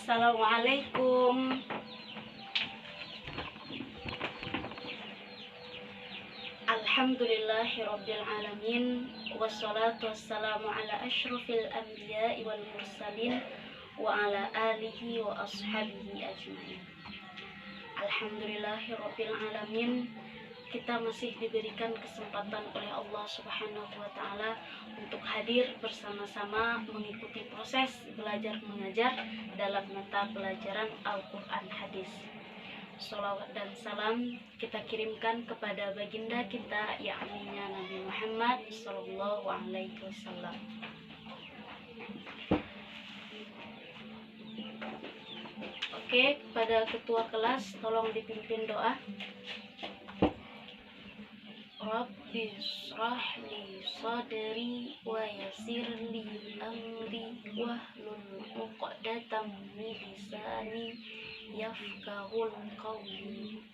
Assalamualaikum. Alhamdulillahirabbil alamin, wassalatu wassalamu ala asyrofil anbiya'i wal mursalin wa ala alihi wa ashabihi ajmain. Alhamdulillahirabbil alamin, kita masih diberikan kesempatan oleh Allah Subhanahu wa taala untuk hadir bersama-sama mengikuti proses belajar mengajar dalam mata pelajaran Al-Qur'an Hadis. Sholawat dan salam kita kirimkan kepada baginda kita, yakni Nabi Muhammad sallallahu alaihi wasallam. Oke, kepada ketua kelas tolong dipimpin doa. Rabbi shrah li sadri wa yassir li amri wahlul 'uqdatam min lisani yafqahul qawli.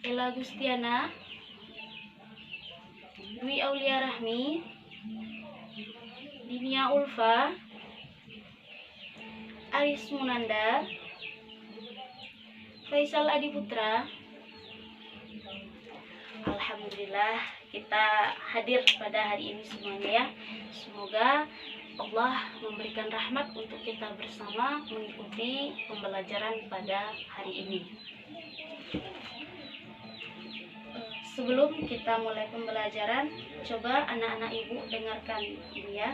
Ela Gustiana Dwi Aulia Rahmi, Dinia Ulfa, Aris Munanda, Faisal Adiputra. Alhamdulillah kita hadir pada hari ini semuanya ya. Semoga Allah memberikan rahmat untuk kita bersama mengikuti pembelajaran pada hari ini. Sebelum kita mulai pembelajaran, coba anak-anak ibu dengarkan ini ya.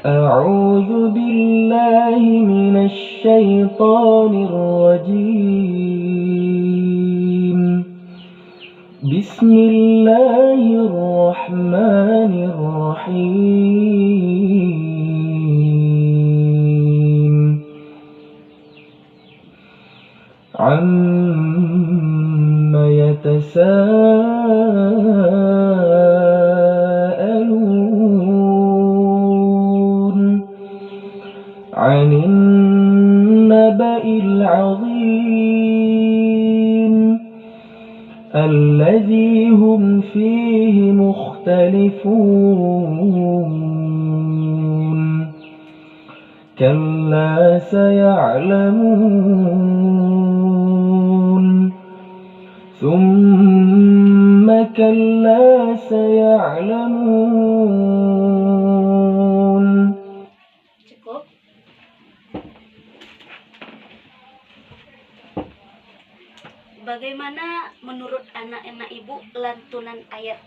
أعوذ بالله من الشيطان الرجيم. بسم الله الرحمن الرحيم. عما يتساءلون عن النبأ العظيم الذي هم فيه مختلفون. كلا سيعلمون ثم كلا سيعلمون. Cukup. Bagaimana menurut anak-anak ibu lantunan ayat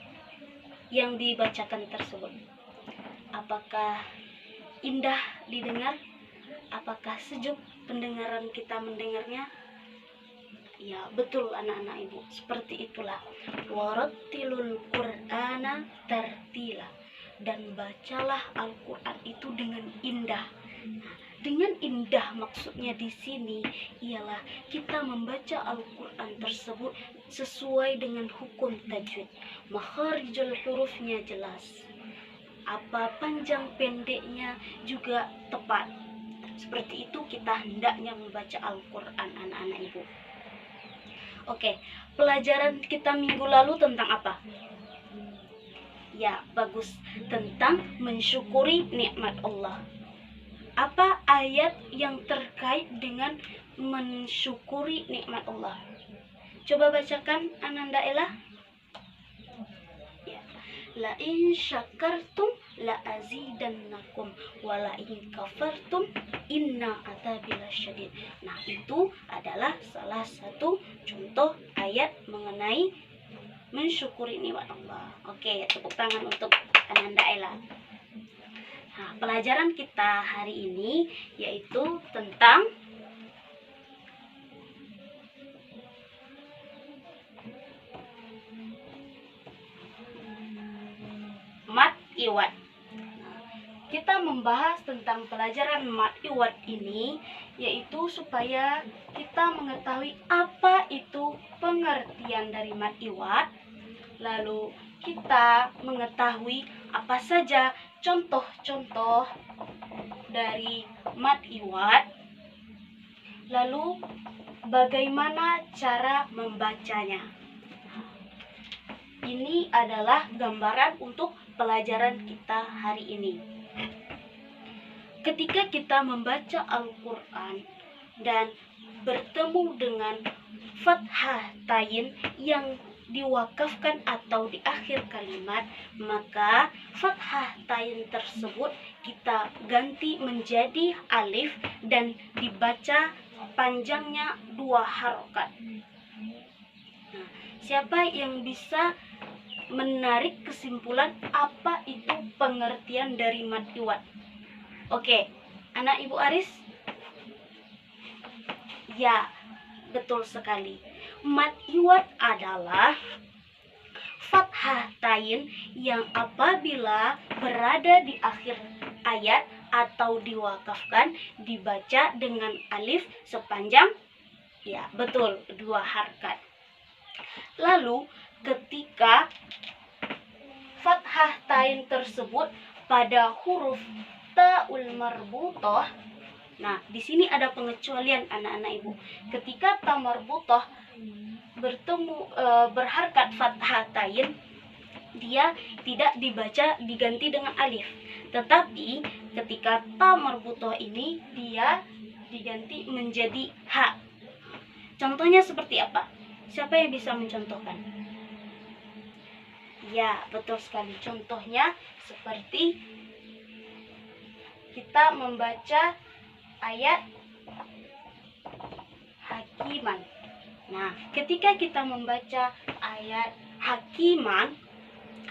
yang dibacakan tersebut? Apakah indah didengar? Apakah sejuk pendengaran kita mendengarnya? Ya, betul anak-anak ibu, seperti itulah. Warattilul Qur'ana tartila, dan bacalah Al-Qur'an itu dengan indah. Dengan indah maksudnya di sini ialah kita membaca Al-Qur'an tersebut sesuai dengan hukum tajwid. Makharijul hurufnya jelas. Apa panjang pendeknya juga tepat. Seperti itu kita hendaknya membaca Al-Qur'an anak-anak ibu. Oke, pelajaran kita minggu lalu tentang apa? Ya, bagus. Tentang mensyukuri nikmat Allah. Apa ayat yang terkait dengan mensyukuri nikmat Allah? Coba bacakan Ananda Ella. Ya. La in syakartum la azidannakum wa la in kafartum inna adzabi lasyadid. Nah, itu adalah salah satu contoh ayat mengenai mensyukuri nikmat Allah. Oke, tepuk tangan untuk Ananda Ella. Nah, pelajaran kita hari ini yaitu tentang mat iwad. Kita membahas tentang pelajaran mat iwad ini yaitu supaya kita mengetahui apa itu pengertian dari mat iwad. Lalu kita mengetahui apa saja contoh-contoh dari mat iwad. Lalu bagaimana cara membacanya? Ini adalah gambaran untuk pelajaran kita hari ini. Ketika kita membaca Al-Quran dan bertemu dengan fathah tain yang diwakafkan atau di akhir kalimat, maka fathah tain tersebut kita ganti menjadi alif dan dibaca panjangnya 2 harokat. Nah, siapa yang bisa menarik kesimpulan apa itu pengertian dari mad iwad? Oke, anak Ibu Aris? Ya, betul sekali. Mad iwad adalah fathah tain yang apabila berada di akhir ayat atau diwakafkan dibaca dengan alif sepanjang, ya betul, 2 harokat. Lalu ketika fathah tain tersebut pada huruf ta'ul marbutoh, nah di sini ada pengecualian anak-anak Ibu. Ketika ta marbutoh berharkat fathah tain, dia tidak diganti dengan alif. Tetapi ketika ta marbutoh ini dia diganti menjadi ha. Contohnya seperti apa? Siapa yang bisa mencontohkan? Ya, betul sekali. Contohnya seperti kita membaca ayat hakiman. Nah, ketika kita membaca ayat hakiman,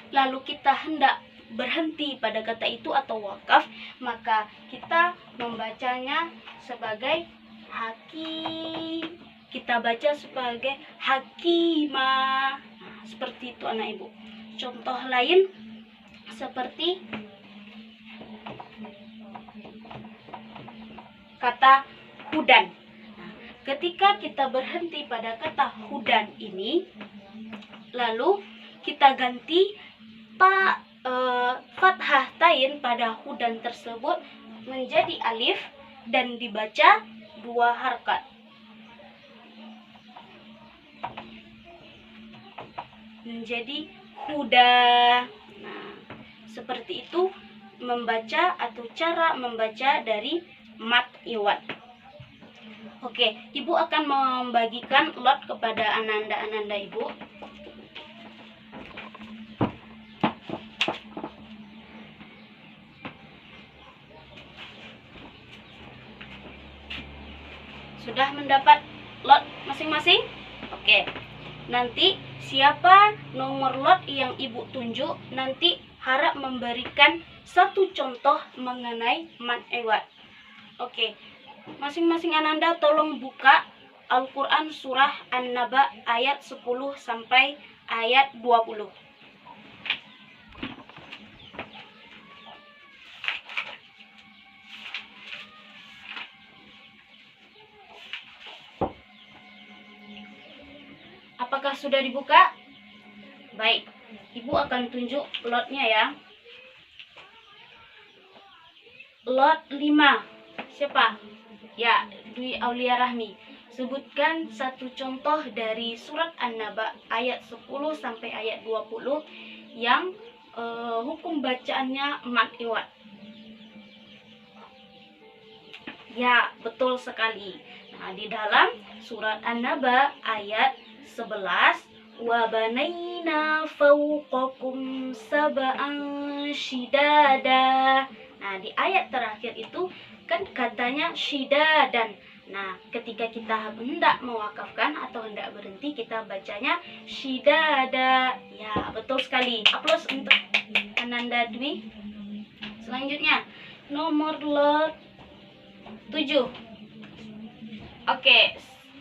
lalu kita hendak berhenti pada kata itu atau wakaf, maka kita membacanya sebagai kita baca sebagai hakimah. Nah, seperti itu anak Ibu. Contoh lain seperti kata hudan. Nah, ketika kita berhenti pada kata hudan ini, lalu kita ganti fathah tain pada hudan tersebut menjadi alif dan dibaca 2 harokat. Menjadi huda. Nah, seperti itu membaca atau cara membaca dari mad iwad. Oke, Ibu akan membagikan lot kepada ananda-ananda Ibu. Sudah mendapat lot masing-masing? Oke. Nanti siapa nomor lot yang Ibu tunjuk, nanti harap memberikan 1 contoh mengenai mad iwad. Oke. Masing-masing ananda tolong buka Al-Quran surah An-Naba ayat 10 sampai ayat 20. Apakah sudah dibuka? Baik, Ibu akan tunjuk lotnya ya. Lot 5. Siapa? Ya, Dwi Aulia Rahmi. Sebutkan 1 contoh dari surat An-Naba ayat 10 sampai ayat 20 yang hukum bacaannya mad iwad. Ya, betul sekali. Nah, di dalam surat An-Naba ayat 11, wa banaina fawqakum sab'an shidada. Nah, di ayat terakhir itu kan katanya shidadan. Nah, ketika kita hendak mewakafkan atau hendak berhenti, kita bacanya shidada. Ya, betul sekali. Aplaus untuk Ananda Dwi. Selanjutnya, nomor lot 7. Oke,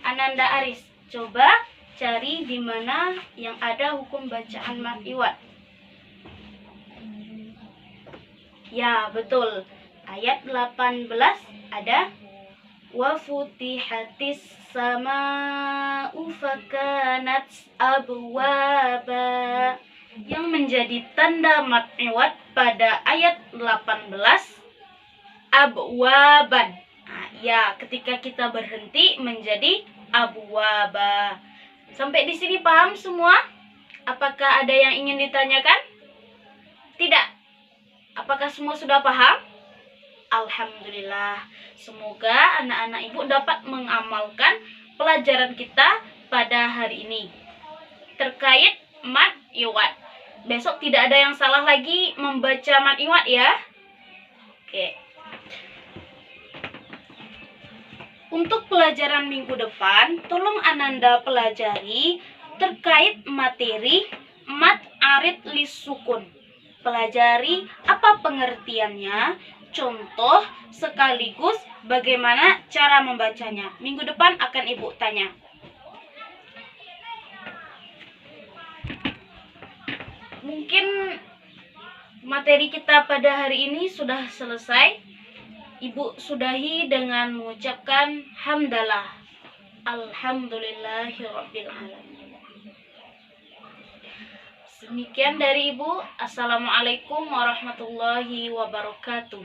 Ananda Aris, coba cari di mana yang ada hukum bacaan mad iwad. Ya, betul. Ayat 18 ada wa futihatis sama'u fakanat abwaba. Yang menjadi tanda mad iwad pada ayat 18 abwaban. Nah, Ya, ketika kita berhenti menjadi abwaba. Sampai di sini paham semua? Apakah ada yang ingin ditanyakan? Tidak. Apakah semua sudah paham? Alhamdulillah. Semoga anak-anak ibu dapat mengamalkan pelajaran kita pada hari ini terkait mad iwad. Besok tidak ada yang salah lagi membaca mad iwad ya. Oke. Untuk pelajaran minggu depan, tolong Ananda pelajari terkait materi mad arid lis sukun. Pelajari apa pengertiannya, contoh sekaligus bagaimana cara membacanya. Minggu depan akan Ibu tanya. Mungkin materi kita pada hari ini sudah selesai. Ibu sudahi dengan mengucapkan hamdalah. Alhamdulillahirabbil alamin. Demikian dari Ibu. Assalamualaikum warahmatullahi wabarakatuh.